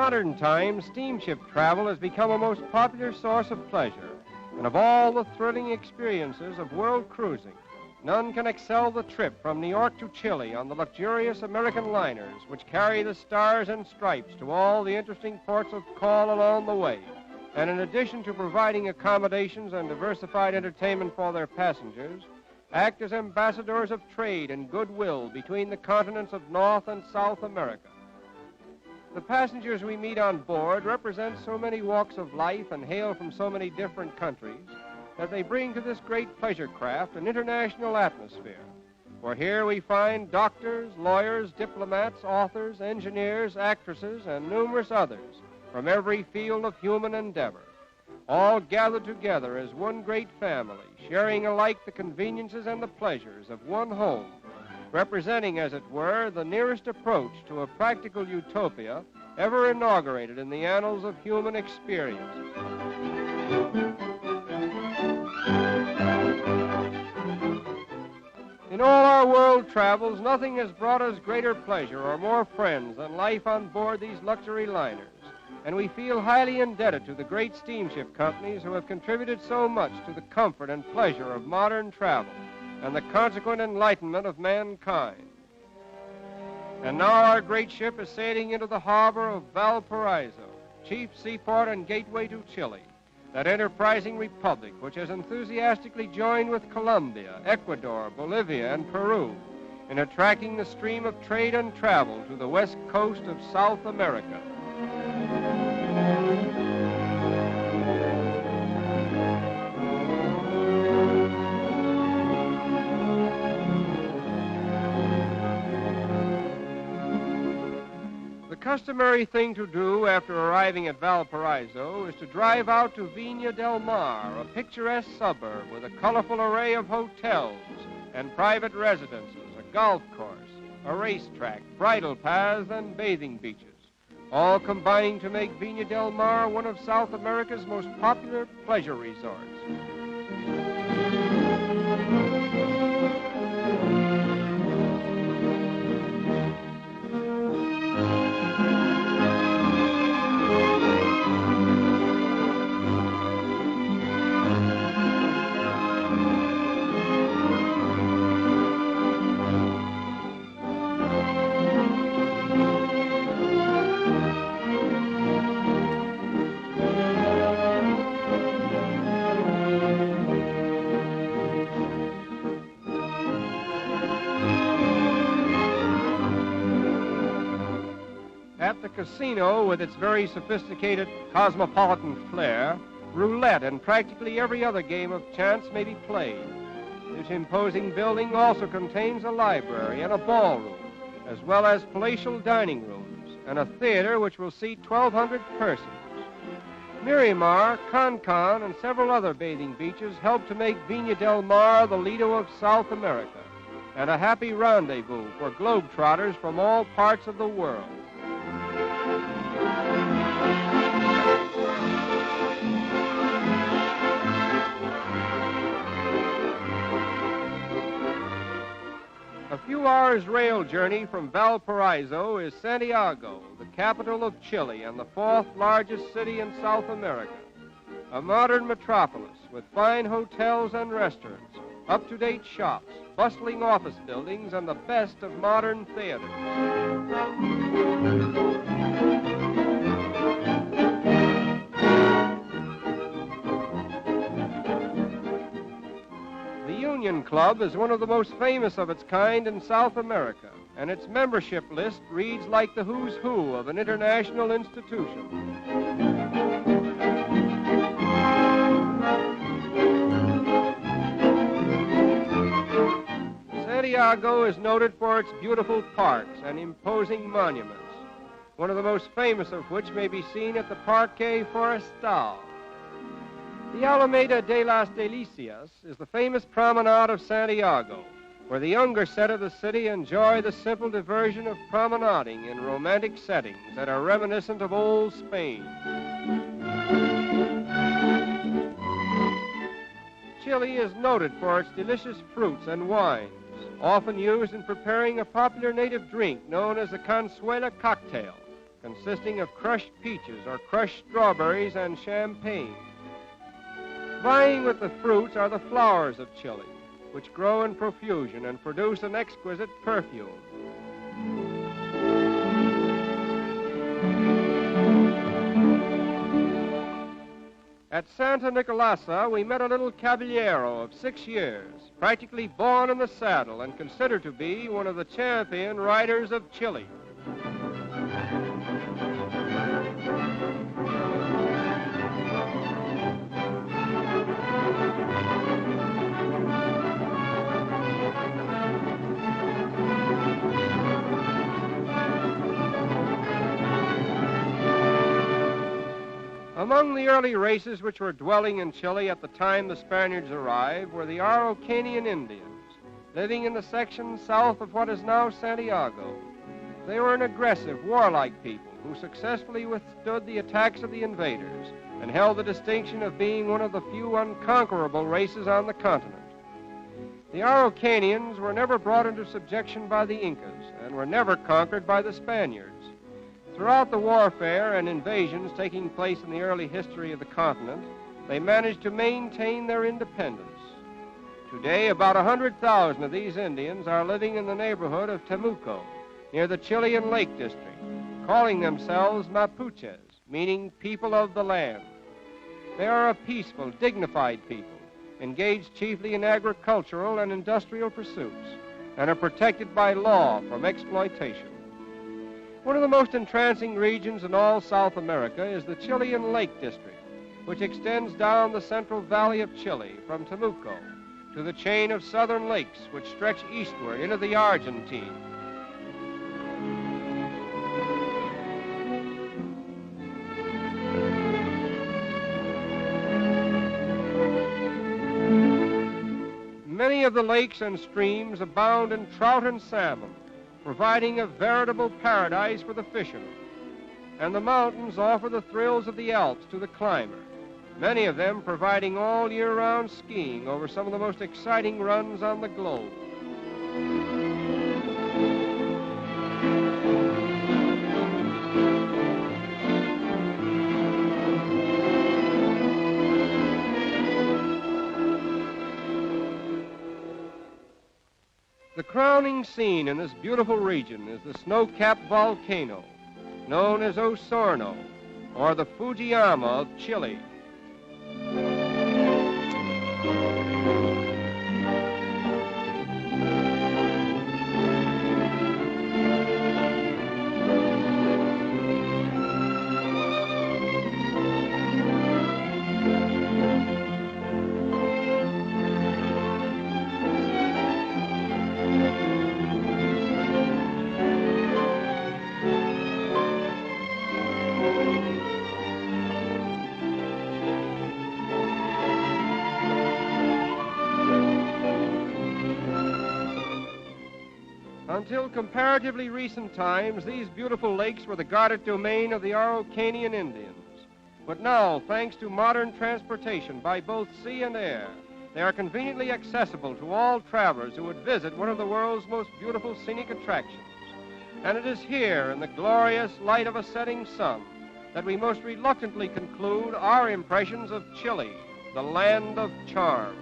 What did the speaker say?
modern times, steamship travel has become a most popular source of pleasure. And of all the thrilling experiences of world cruising, none can excel the trip from New York to Chile on the luxurious American liners, which carry the stars and stripes to all the interesting ports of call along the way. And in addition to providing accommodations and diversified entertainment for their passengers, act as ambassadors of trade and goodwill between the continents of North and South America. The passengers we meet on board represent so many walks of life and hail from so many different countries that they bring to this great pleasure craft an international atmosphere. For here we find doctors, lawyers, diplomats, authors, engineers, actresses, and numerous others from every field of human endeavor, all gathered together as one great family, sharing alike the conveniences and the pleasures of one home, representing, as it were, the nearest approach to a practical utopia ever inaugurated in the annals of human experience. In all our world travels, nothing has brought us greater pleasure or more friends than life on board these luxury liners, and we feel highly indebted to the great steamship companies who have contributed so much to the comfort and pleasure of modern travel and the consequent enlightenment of mankind. And now our great ship is sailing into the harbor of Valparaiso, chief seaport and gateway to Chile, that enterprising republic which has enthusiastically joined with Colombia, Ecuador, Bolivia, and Peru in attracting the stream of trade and travel to the west coast of South America. The customary thing to do after arriving at Valparaiso is to drive out to Viña del Mar, a picturesque suburb with a colorful array of hotels and private residences, a golf course, a racetrack, bridle paths, and bathing beaches, all combining to make Viña del Mar one of South America's most popular pleasure resorts. At the casino, with its very sophisticated cosmopolitan flair, roulette and practically every other game of chance may be played. This imposing building also contains a library and a ballroom, as well as palatial dining rooms and a theater which will seat 1,200 persons. Miramar, Cancun, and several other bathing beaches help to make Viña del Mar the Lido of South America and a happy rendezvous for globetrotters from all parts of the world. A few hours' rail journey from Valparaiso is Santiago, the capital of Chile and the fourth largest city in South America. A modern metropolis with fine hotels and restaurants, up-to-date shops, bustling office buildings, and the best of modern theaters. The Union Club is one of the most famous of its kind in South America, and its membership list reads like the who's who of an international institution. Santiago is noted for its beautiful parks and imposing monuments, one of the most famous of which may be seen at the Parque Forestal. The Alameda de las Delicias is the famous promenade of Santiago, where the younger set of the city enjoy the simple diversion of promenading in romantic settings that are reminiscent of old Spain. Chile is noted for its delicious fruits and wines, often used in preparing a popular native drink known as the Consuela cocktail, consisting of crushed peaches or crushed strawberries and champagne. Vying with the fruits are the flowers of Chile, which grow in profusion and produce an exquisite perfume. At Santa Nicolasa, we met a little caballero of 6 years, practically born in the saddle and considered to be one of the champion riders of Chile. Among the early races which were dwelling in Chile at the time the Spaniards arrived were the Araucanian Indians, living in the section south of what is now Santiago. They were an aggressive, warlike people who successfully withstood the attacks of the invaders and held the distinction of being one of the few unconquerable races on the continent. The Araucanians were never brought into subjection by the Incas and were never conquered by the Spaniards. Throughout the warfare and invasions taking place in the early history of the continent, they managed to maintain their independence. Today, about 100,000 of these Indians are living in the neighborhood of Temuco, near the Chilean Lake District, calling themselves Mapuches, meaning people of the land. They are a peaceful, dignified people, engaged chiefly in agricultural and industrial pursuits, and are protected by law from exploitation. One of the most entrancing regions in all South America is the Chilean Lake District, which extends down the central valley of Chile from Temuco to the chain of southern lakes which stretch eastward into the Argentine. Many of the lakes and streams abound in trout and salmon, providing a veritable paradise for the fishermen. And the mountains offer the thrills of the Alps to the climber, many of them providing all year-round skiing over some of the most exciting runs on the globe. The crowning scene in this beautiful region is the snow-capped volcano, known as Osorno, or the Fujiyama of Chile. Until comparatively recent times, these beautiful lakes were the guarded domain of the Araucanian Indians. But now, thanks to modern transportation by both sea and air, they are conveniently accessible to all travelers who would visit one of the world's most beautiful scenic attractions. And it is here, in the glorious light of a setting sun, that we most reluctantly conclude our impressions of Chile, the land of charm.